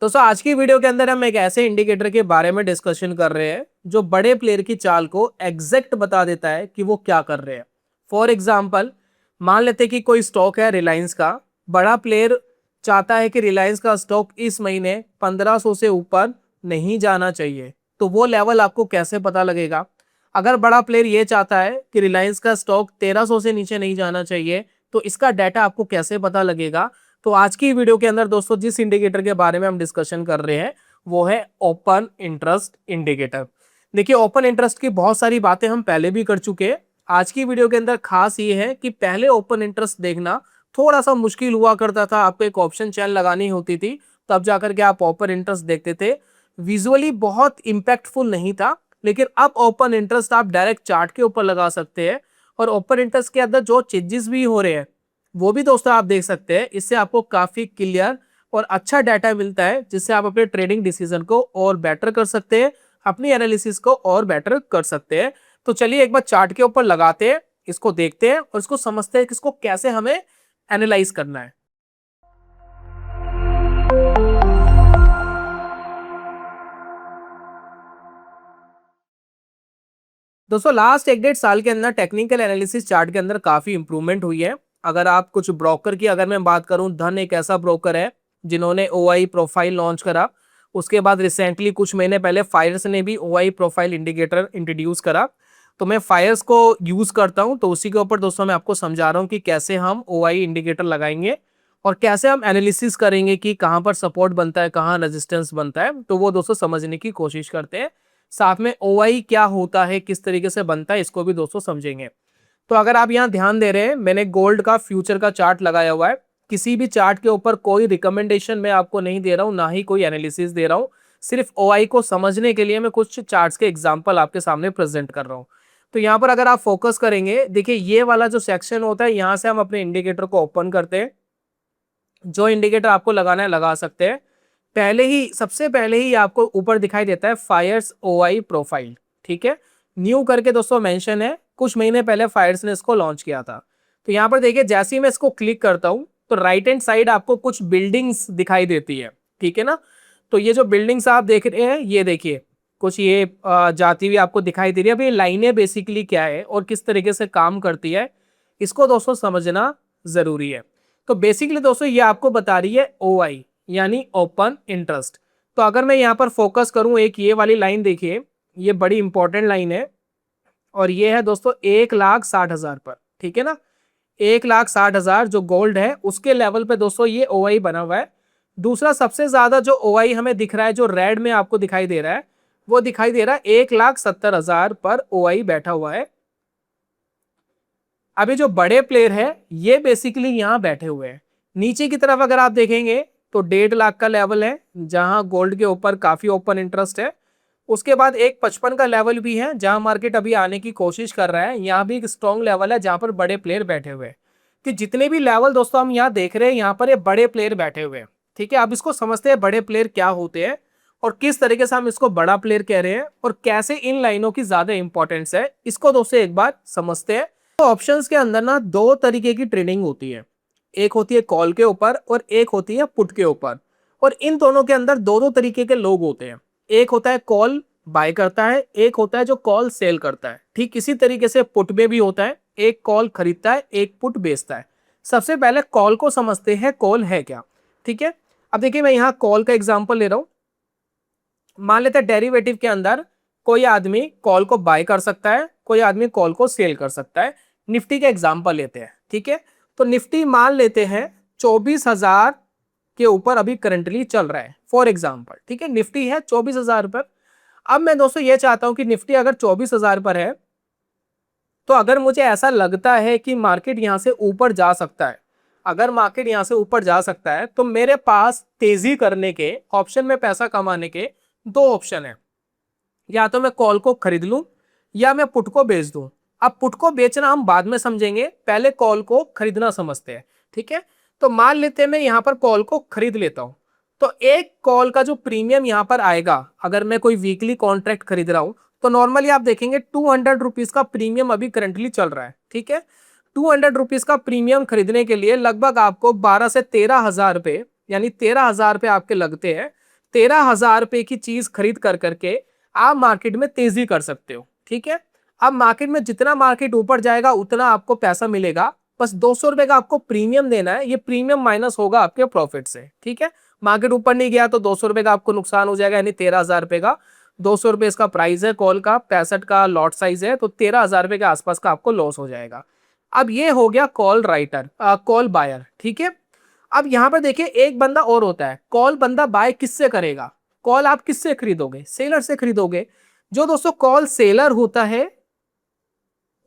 दोस्तों आज की वीडियो के अंदर हम एक ऐसे इंडिकेटर के बारे में डिस्कशन कर रहे हैं जो बड़े प्लेयर की चाल को एग्जैक्ट बता देता है कि वो क्या कर रहे हैं। फॉर एग्जाम्पल, मान लेते हैं कि कोई स्टॉक है रिलायंस का। बड़ा प्लेयर चाहता है कि रिलायंस का स्टॉक इस महीने 1500 से ऊपर नहीं जाना चाहिए, तो वो लेवल आपको कैसे पता लगेगा? अगर बड़ा प्लेयर ये चाहता है कि रिलायंस का स्टॉक 1300 से नीचे नहीं जाना चाहिए, तो इसका डाटा आपको कैसे पता लगेगा? तो आज की वीडियो के अंदर दोस्तों जिस इंडिकेटर के बारे में हम डिस्कशन कर रहे हैं वो है ओपन इंटरेस्ट इंडिकेटर। देखिए, ओपन इंटरेस्ट की बहुत सारी बातें हम पहले भी कर चुके हैं। आज की वीडियो के अंदर खास ये है कि पहले ओपन इंटरेस्ट देखना थोड़ा सा मुश्किल हुआ करता था। आपको एक ऑप्शन चेन लगानी होती थी, तब जाकर के आप ओपन इंटरेस्ट देखते थे। विजुअली बहुत इंपैक्टफुल नहीं था, लेकिन अब ओपन इंटरेस्ट आप डायरेक्ट चार्ट के ऊपर लगा सकते हैं और ओपन इंटरेस्ट के अंदर जो चेंजेस भी हो रहे हैं वो भी दोस्तों आप देख सकते हैं। इससे आपको काफी क्लियर और अच्छा डाटा मिलता है, जिससे आप अपने ट्रेडिंग डिसीजन को और बेटर कर सकते हैं, अपनी एनालिसिस को और बेटर कर सकते हैं। तो चलिए एक बार चार्ट के ऊपर लगाते हैं, इसको देखते हैं और इसको समझते हैं कि इसको कैसे हमें एनालाइज करना है। दोस्तों लास्ट 1 डेढ़ साल के अंदर टेक्निकल एनालिसिस चार्ट के अंदर काफी इंप्रूवमेंट हुई है। अगर आप कुछ ब्रोकर की अगर मैं बात करूं, धन एक ऐसा ब्रोकर है जिन्होंने ओआई प्रोफाइल लॉन्च करा। उसके बाद रिसेंटली कुछ महीने पहले फायर्स ने भी ओआई प्रोफाइल इंडिकेटर इंट्रोड्यूस करा। तो मैं फायर्स को यूज करता हूं, तो उसी के ऊपर दोस्तों मैं आपको समझा रहा हूं कि कैसे हम ओआई इंडिकेटर लगाएंगे और कैसे हम एनालिसिस करेंगे कि कहां पर सपोर्ट बनता है, कहां रेजिस्टेंस बनता है। तो वो दोस्तों समझने की कोशिश करते हैं। साथ में ओआई क्या होता है, किस तरीके से बनता है, इसको भी दोस्तों समझेंगे। तो अगर आप यहाँ ध्यान दे रहे हैं, मैंने गोल्ड का फ्यूचर का चार्ट लगाया हुआ है। किसी भी चार्ट के ऊपर कोई रिकमेंडेशन मैं आपको नहीं दे रहा हूँ, ना ही कोई एनालिसिस दे रहा हूँ। सिर्फ ओआई को समझने के लिए मैं कुछ चार्ट्स के एग्जाम्पल आपके सामने प्रेजेंट कर रहा हूँ। तो यहाँ पर अगर आप फोकस करेंगे, देखिए ये वाला जो सेक्शन होता है, यहाँ से हम अपने इंडिकेटर को ओपन करते हैं। जो इंडिकेटर आपको लगाना है लगा सकते हैं। पहले ही सबसे पहले ही आपको ऊपर दिखाई देता है फायर्स ओआई प्रोफाइल। ठीक है, न्यू करके दोस्तों मेंशन है, कुछ महीने पहले फायर्स ने इसको लॉन्च किया था। तो यहाँ पर देखिए, जैसे ही मैं इसको क्लिक करता हूँ तो राइट हैंड साइड आपको कुछ बिल्डिंग्स दिखाई देती है। ठीक है ना? तो ये जो बिल्डिंग्स आप देख रहे हैं, ये देखिए कुछ ये जाती हुई आपको दिखाई दे रही है। अब ये लाइनें बेसिकली क्या है और किस तरीके से काम करती है, इसको दोस्तों समझना जरूरी है। तो बेसिकली दोस्तों ये आपको बता रही है ओआई यानी ओपन इंटरेस्ट। तो अगर मैं यहाँ पर फोकस करूं, एक ये वाली लाइन देखिए, ये बड़ी इंपॉर्टेंट लाइन है और ये है दोस्तों 1,60,000 पर। ठीक है ना? 1,60,000 जो गोल्ड है उसके लेवल पे दोस्तों ये ओआई बना हुआ है। दूसरा सबसे ज्यादा जो ओआई हमें दिख रहा है, जो रेड में आपको दिखाई दे रहा है, वो दिखाई दे रहा है 1,70,000 पर ओआई बैठा हुआ है। अभी जो बड़े प्लेयर है ये बेसिकली यहां बैठे हुए हैं। नीचे की तरफ अगर आप देखेंगे तो 1,50,000 का लेवल है, जहां गोल्ड के ऊपर काफी ओपन इंटरेस्ट है। उसके बाद 1,55 का लेवल भी है, जहां मार्केट अभी आने की कोशिश कर रहा है। यहाँ भी एक स्ट्रॉन्ग लेवल है जहां पर बड़े प्लेयर बैठे हुए हैं। कि जितने भी लेवल दोस्तों हम यहाँ देख रहे हैं, यहाँ पर ये बड़े प्लेयर बैठे हुए हैं। ठीक है, अब इसको समझते हैं बड़े प्लेयर क्या होते हैं और किस तरीके से हम इसको बड़ा प्लेयर कह रहे हैं और कैसे इन लाइनों की ज्यादा इंपॉर्टेंस है, इसको दोस्तों एक बार समझते हैं। तो ऑप्शंस के अंदर ना दो तरीके की ट्रेडिंग होती है। एक होती है कॉल के ऊपर और एक होती है पुट के ऊपर। और इन दोनों के अंदर दो दो तरीके के लोग होते हैं। एक होता है कॉल बाय करता है, एक होता है जो कॉल सेल करता है। ठीक इसी तरीके से पुट में भी होता है, एक कॉल खरीदता है, एक पुट बेचता है। सबसे पहले कॉल को समझते हैं, कॉल है क्या। ठीक है, अब देखिए मैं यहाँ कॉल का एग्जाम्पल ले रहा हूं। मान लेते हैं डेरिवेटिव के अंदर कोई आदमी कॉल को बाय कर सकता है, कोई आदमी कॉल को सेल कर सकता है। निफ्टी का एग्जांपल लेते हैं। ठीक है, तो निफ्टी मान लेते हैं 24,000 के ऊपर अभी करंटली चल रहा है फॉर एग्जांपल। ठीक है, निफ्टी है 24,000 पर। अब मैं दोस्तों ये चाहता हूं कि निफ्टी अगर 24,000 पर है, तो अगर मुझे ऐसा लगता है कि मार्केट यहां से ऊपर जा सकता है, अगर मार्केट यहां से ऊपर जा सकता है, तो मेरे पास तेजी करने के ऑप्शन में पैसा कमाने के दो ऑप्शन है। या तो मैं कॉल को खरीद लूं या मैं पुट को बेच दूं। अब पुट को बेचना हम बाद में समझेंगे, पहले कॉल को खरीदना समझते हैं। ठीक है, तो मान लेते हैं मैं यहां पर कॉल को खरीद लेता हूं। तो एक कॉल का जो प्रीमियम यहां पर आएगा, अगर मैं कोई वीकली कॉन्ट्रैक्ट खरीद रहा हूं, तो नॉर्मली आप देखेंगे 200 रुपीज का प्रीमियम अभी करंटली चल रहा है। ठीक है, 200 रुपीज का प्रीमियम खरीदने के लिए लगभग आपको 12 से 13 हजार रुपए, यानी 13 हजार रुपए आपके लगते हैं। 13,000 रुपए की चीज खरीद कर करके आप मार्केट में तेजी कर सकते हो। ठीक है, अब मार्केट में जितना मार्केट ऊपर जाएगा उतना आपको पैसा मिलेगा, बस 200 रुपए का आपको प्रीमियम देना है, ये प्रीमियम माइनस होगा आपके प्रॉफिट से। ठीक है, मार्केट ऊपर नहीं गया तो 200 रुपए का आपको नुकसान हो जाएगा, यानी 13,000 रुपए का। 200 रुपए इसका प्राइस है कॉल का, 65 का लॉट साइज है, तो 13,000 रुपए के आसपास का आपको लॉस हो जाएगा। अब ये हो गया कॉल राइटर, कॉल बायर। ठीक है, अब यहां पर देखिए एक बंदा और होता है, कॉल बंदा बाय किससे करेगा? कॉल आप किससे खरीदोगे? सेलर से खरीदोगे। जो दोस्तों कॉल सेलर होता है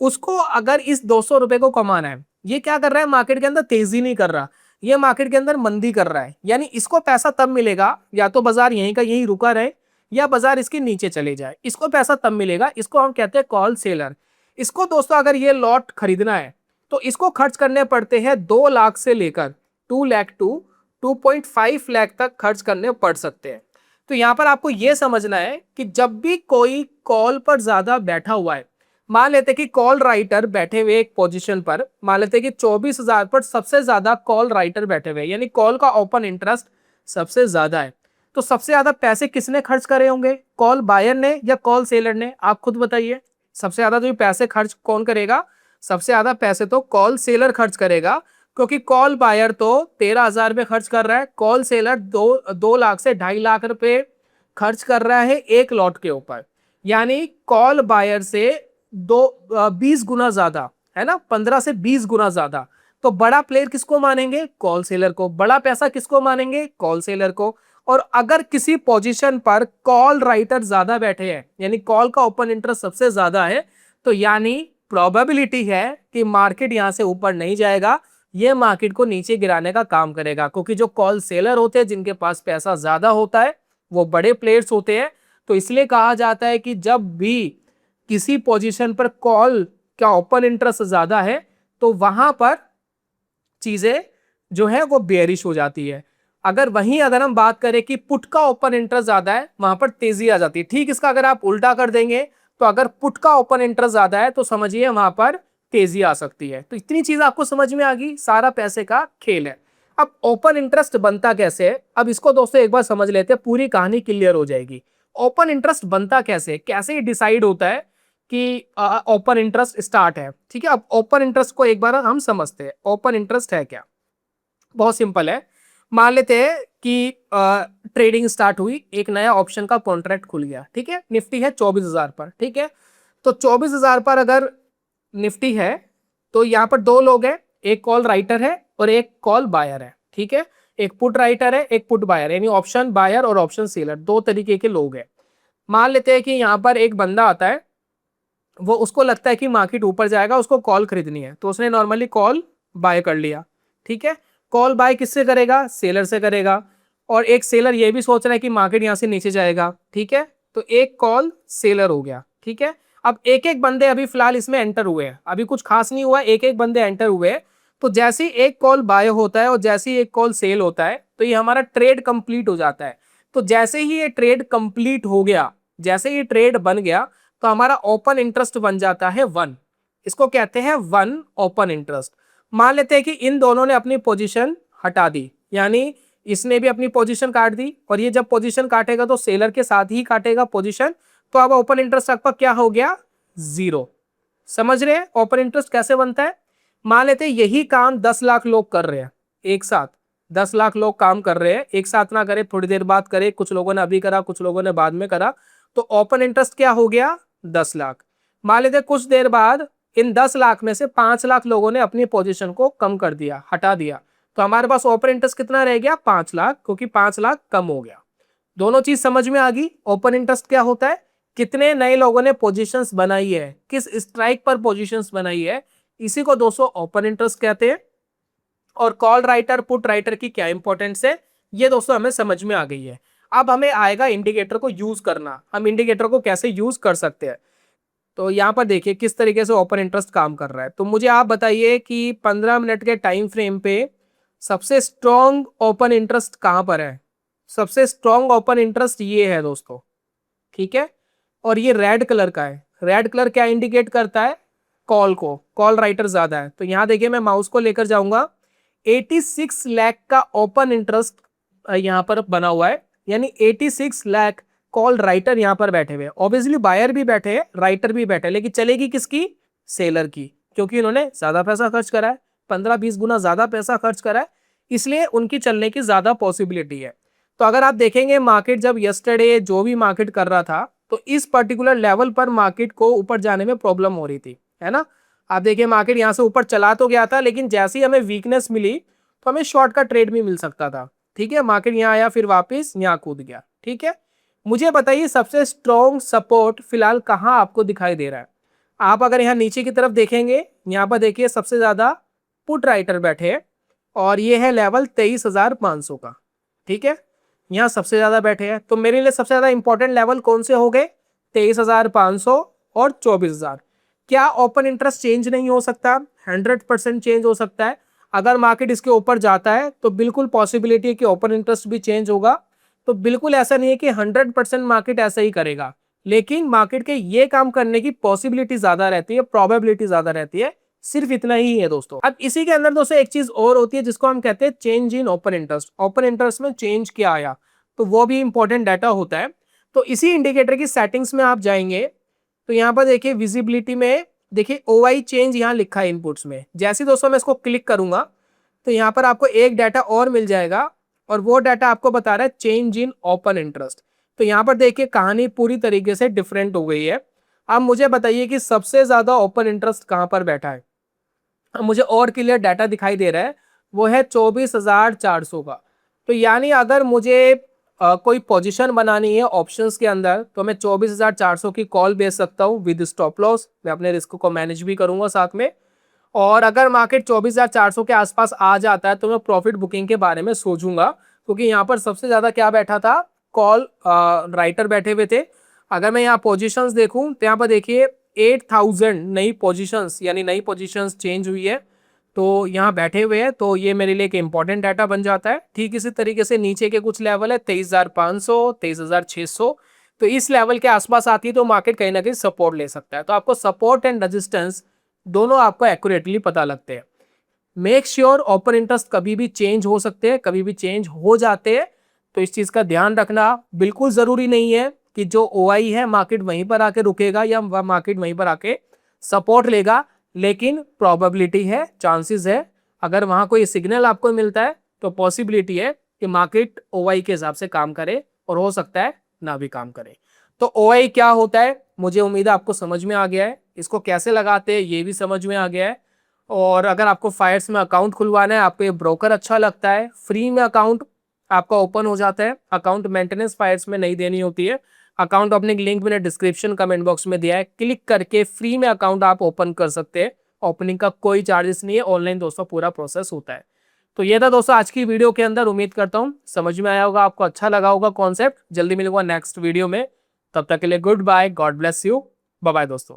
उसको अगर इस 200 रुपए को कमाना है, ये क्या कर रहा है, मार्केट के अंदर तेजी नहीं कर रहा, ये मार्केट के अंदर मंदी कर रहा है, यानी इसको पैसा तब मिलेगा या तो बाजार यहीं का यहीं रुका रहे या बाजार इसके नीचे चले जाए, इसको पैसा तब मिलेगा। इसको हम कहते हैं कॉल सेलर। इसको दोस्तों अगर ये लॉट खरीदना है तो इसको खर्च करने पड़ते हैं 2 लाख से लेकर 2 लाख टू 2.5 लाख तक खर्च करने पड़ सकते हैं। तो यहां पर आपको यह समझना है कि जब भी कोई कॉल पर ज्यादा बैठा हुआ है, मान लेते कि कॉल राइटर बैठे हुए एक पोजीशन पर, मान लेते कि 24,000 पर सबसे ज्यादा कॉल राइटर बैठे हुए, यानी कॉल का ओपन इंटरेस्ट सबसे ज्यादा है, तो सबसे ज्यादा पैसे किसने खर्च करे होंगे? कॉल बायर ने या कॉल सेलर ने? आप खुद बताइए, सबसे ज्यादा जो पैसे खर्च कौन करेगा? सबसे ज्यादा पैसे तो कॉल सेलर खर्च करेगा, क्योंकि कॉल बायर तो 13,000 रुपए खर्च कर रहा है, कॉल सेलर 2 लाख से 2.5 लाख रुपए खर्च कर रहा है एक लॉट के ऊपर, यानी कॉल बायर से 20 गुना ज्यादा है ना, 15 से 20 गुना ज्यादा। तो बड़ा प्लेयर किसको मानेंगे? कॉल सेलर को। बड़ा पैसा किसको मानेंगे? कॉल सेलर को। और अगर किसी पोजीशन पर कॉल राइटर ज्यादा बैठे हैं, यानी कॉल का ओपन इंटरेस्ट सबसे ज्यादा है, तो यानी प्रोबेबिलिटी है कि मार्केट यहां से ऊपर नहीं जाएगा, ये मार्केट को नीचे गिराने का काम करेगा, क्योंकि जो कॉल सेलर होते हैं जिनके पास पैसा ज्यादा होता है वो बड़े प्लेयर्स होते हैं। तो इसलिए कहा जाता है कि जब भी किसी पोजीशन पर कॉल का ओपन इंटरेस्ट ज्यादा है तो वहां पर चीजें जो है वो बेयरिश हो जाती है। अगर हम बात करें कि पुट का ओपन इंटरेस्ट ज्यादा है, वहां पर तेजी आ जाती है। ठीक इसका अगर आप उल्टा कर देंगे तो अगर पुट का ओपन इंटरेस्ट ज्यादा है तो समझिए वहां पर तेजी आ सकती है। तो इतनी चीज आपको समझ में आ गई, सारा पैसे का खेल है। अब ओपन इंटरेस्ट बनता कैसे है, अब इसको दोस्तों एक बार समझ लेते हैं, पूरी कहानी क्लियर हो जाएगी। ओपन इंटरेस्ट बनता कैसे, कैसे डिसाइड होता है कि ओपन इंटरेस्ट स्टार्ट है? ठीक है, अब ओपन इंटरेस्ट को एक बार हम समझते हैं। ओपन इंटरेस्ट है क्या? बहुत सिंपल है। मान लेते हैं कि ट्रेडिंग स्टार्ट हुई, एक नया ऑप्शन का कॉन्ट्रैक्ट खुल गया। ठीक है, निफ्टी है 24,000 पर। ठीक है, तो 24,000 पर अगर निफ्टी है तो यहाँ पर 2 लोग हैं, एक कॉल राइटर है और एक कॉल बायर है। ठीक है, एक पुट राइटर है, एक पुट बायर, यानी ऑप्शन बायर और ऑप्शन सेलर, 2 तरीके के लोग हैं। मान लेते हैं कि यहाँ पर एक बंदा आता है, वो उसको लगता है कि मार्केट ऊपर जाएगा, उसको कॉल खरीदनी है, तो उसने नॉर्मली कॉल बाय कर लिया। ठीक है, कॉल बाय किससे करेगा? सेलर से करेगा। और एक सेलर ये भी सोच रहा है कि मार्केट यहां से नीचे जाएगा। ठीक है, तो एक कॉल सेलर हो गया। ठीक है, अब एक एक बंदे अभी फिलहाल इसमें एंटर हुए हैं, अभी कुछ खास नहीं हुआ, एक एक बंदे एंटर हुए हैं। तो जैसे ही एक कॉल बाय होता है और जैसे ही एक कॉल सेल होता है तो ये हमारा ट्रेड कंप्लीट हो जाता है। तो जैसे ही ये ट्रेड कंप्लीट हो गया, जैसे ही ट्रेड बन गया, तो हमारा ओपन इंटरेस्ट बन जाता है 1। इसको कहते हैं 1 ओपन इंटरेस्ट। मान लेते हैं कि इन दोनों ने अपनी पोजीशन हटा दी, यानी इसने भी अपनी पोजीशन काट दी, और ये जब पोजीशन काटेगा तो सेलर के साथ ही काटेगा पोजीशन, तो अब ओपन इंटरेस्ट आपका क्या हो गया? 0। समझ रहे हैं ओपन इंटरेस्ट कैसे बनता है? मान लेते हैं यही काम 10 लाख लोग कर रहे हैं एक साथ, 10 लाख लोग काम कर रहे हैं एक साथ, ना करे थोड़ी देर बाद करे, कुछ लोगों ने अभी करा कुछ लोगों ने बाद में करा, तो ओपन इंटरेस्ट क्या हो गया? 10 लाख। मान लेते कुछ देर बाद इन 10 लाख में से 5 लाख लोगों ने अपनी पोजीशन को कम कर दिया, हटा दिया, तो हमारे पास ओपन इंटरेस्ट कितना रह गया? 5 लाख, क्योंकि 5 लाख कम हो गया। दोनों चीज समझ में आ गई। ओपन इंटरेस्ट क्या होता है, कितने नए लोगों ने पोजीशंस बनाई है, किस स्ट्राइक पर पोजीशंस बनाई है, इसी को दोस्तों ओपन इंटरेस्ट कहते हैं। और कॉल राइटर पुट राइटर की क्या इंपॉर्टेंस है, ये दोस्तों हमें समझ में आ गई है। अब हमें आएगा इंडिकेटर को यूज करना, हम इंडिकेटर को कैसे यूज कर सकते हैं। तो यहाँ पर देखिए किस तरीके से ओपन इंटरेस्ट काम कर रहा है। तो मुझे आप बताइए कि 15 मिनट के टाइम फ्रेम पे सबसे स्ट्रॉन्ग ओपन इंटरेस्ट कहां पर है? सबसे स्ट्रॉन्ग ओपन इंटरेस्ट ये है दोस्तों। ठीक है, और ये रेड कलर का है। रेड कलर क्या इंडिकेट करता है? कॉल को, कॉल राइटर ज्यादा है। तो यहां देखिए मैं माउस को लेकर जाऊंगा, 86 लाख का ओपन इंटरेस्ट यहां पर बना हुआ है। यानी 86 लाख कॉल राइटर यहाँ पर बैठे हुए। ऑब्वियसली बायर भी बैठे हैं, राइटर भी बैठे हैं, लेकिन चलेगी किसकी? सेलर की, क्योंकि उन्होंने ज्यादा पैसा खर्च करा है, 15-20 गुना ज्यादा पैसा खर्च करा है, इसलिए उनकी चलने की ज्यादा पॉसिबिलिटी है। तो अगर आप देखेंगे मार्केट जब यस्टरडे जो भी मार्केट कर रहा था, तो इस पर्टिकुलर लेवल पर मार्केट को ऊपर जाने में प्रॉब्लम हो रही थी, है ना। आप देखिए मार्केट यहाँ से ऊपर चला तो गया था, लेकिन जैसे ही हमें वीकनेस मिली तो हमें शॉर्ट का ट्रेड भी मिल सकता था। ठीक है, मार्केट यहाँ आया, फिर वापस यहाँ कूद गया। ठीक है, मुझे बताइए सबसे स्ट्रॉन्ग सपोर्ट फिलहाल कहाँ आपको दिखाई दे रहा है? आप अगर यहाँ नीचे की तरफ देखेंगे, यहाँ पर देखिए सबसे ज्यादा पुट राइटर बैठे हैं और ये है लेवल 23,500 का। ठीक है, यहाँ सबसे ज्यादा बैठे हैं, तो मेरे लिए सबसे ज्यादा इंपॉर्टेंट लेवल कौन से हो गए? 23,500 और 24,000। क्या ओपन इंटरेस्ट चेंज नहीं हो सकता? 100% चेंज हो सकता है। अगर मार्केट इसके ऊपर जाता है तो बिल्कुल पॉसिबिलिटी है कि ओपन इंटरेस्ट भी चेंज होगा। तो बिल्कुल ऐसा नहीं है कि 100% मार्केट ऐसा ही करेगा, लेकिन मार्केट के ये काम करने की पॉसिबिलिटी ज्यादा रहती है, प्रोबेबिलिटी ज्यादा रहती है। सिर्फ इतना ही है दोस्तों। अब इसी के अंदर दोस्तों एक चीज और होती है जिसको हम कहते हैं change in open interest. Open interest में चेंज क्या आया, तो वो भी इंपॉर्टेंट डाटा होता है। तो इसी इंडिकेटर की सेटिंग्स में आप जाएंगे तो यहाँ पर देखिए विजिबिलिटी में देखिए OI चेंज यहाँ लिखा है इनपुट्स में। जैसे दोस्तों मैं इसको क्लिक करूंगा तो यहाँ पर आपको एक डाटा और मिल जाएगा और वो डाटा आपको बता रहा है चेंज इन ओपन इंटरेस्ट। तो यहाँ पर देखिए कहानी पूरी तरीके से डिफरेंट हो गई है। अब मुझे बताइए कि सबसे ज्यादा ओपन इंटरेस्ट कहाँ पर बैठा है? अब मुझे और क्लियर डाटा दिखाई दे रहा है, वो है 24,400 का। तो यानी अगर मुझे कोई पोजीशन बनानी है ऑप्शंस के अंदर तो मैं 24,400 की कॉल बेच सकता हूँ विद स्टॉप लॉस। मैं अपने रिस्क को मैनेज भी करूंगा साथ में। और अगर मार्केट 24,400 के आसपास आ जाता है तो मैं प्रॉफिट बुकिंग के बारे में सोचूंगा, क्योंकि यहाँ पर सबसे ज्यादा क्या बैठा था? कॉल राइटर बैठे हुए थे। अगर मैं यहाँ पोजीशंस देखूं तो यहाँ पर देखिए 8,000 नई पोजीशंस यानी नई पोजीशंस चेंज हुई है, तो यहाँ बैठे हुए हैं। तो ये मेरे लिए एक इंपॉर्टेंट डाटा बन जाता है। ठीक इसी तरीके से नीचे के कुछ लेवल है 23,500, 23,600, तो इस लेवल के आसपास आती है तो मार्केट कहीं ना कहीं सपोर्ट ले सकता है। तो आपको सपोर्ट एंड रेजिस्टेंस दोनों आपको एक्यूरेटली पता लगते हैं। मेक श्योर ओपन इंटरेस्ट कभी भी चेंज हो सकते हैं, कभी भी चेंज हो जाते हैं, तो इस चीज का ध्यान रखना। बिल्कुल जरूरी नहीं है कि जो OI है मार्केट वहीं पर आके रुकेगा या मार्केट वहीं पर आके सपोर्ट लेगा, लेकिन प्रोबेबिलिटी है, चांसेस है। अगर वहां कोई सिग्नल आपको मिलता है तो पॉसिबिलिटी है कि मार्केट OI के हिसाब से काम करे और हो सकता है ना भी काम करे। तो OI क्या होता है मुझे उम्मीद है आपको समझ में आ गया है। इसको कैसे लगाते हैं ये भी समझ में आ गया है। और अगर आपको फायर्स में अकाउंट खुलवाना है, आपको ये ब्रोकर अच्छा लगता है, फ्री में अकाउंट आपका ओपन हो जाता है। अकाउंट मेंटेनेंस फायर्स में नहीं देनी होती है। अकाउंट ओपनिंग लिंक मैंने डिस्क्रिप्शन कमेंट बॉक्स में दिया है, क्लिक करके फ्री में अकाउंट आप ओपन कर सकते हैं। ओपनिंग का कोई चार्जेस नहीं है, ऑनलाइन दोस्तों पूरा प्रोसेस होता है। तो ये था दोस्तों आज की वीडियो के अंदर। उम्मीद करता हूँ समझ में आया होगा, आपको अच्छा लगा होगा कॉन्सेप्ट। जल्दी मिलूंगा नेक्स्ट वीडियो में, तब तक के लिए good bye, God bless you, bye bye दोस्तों।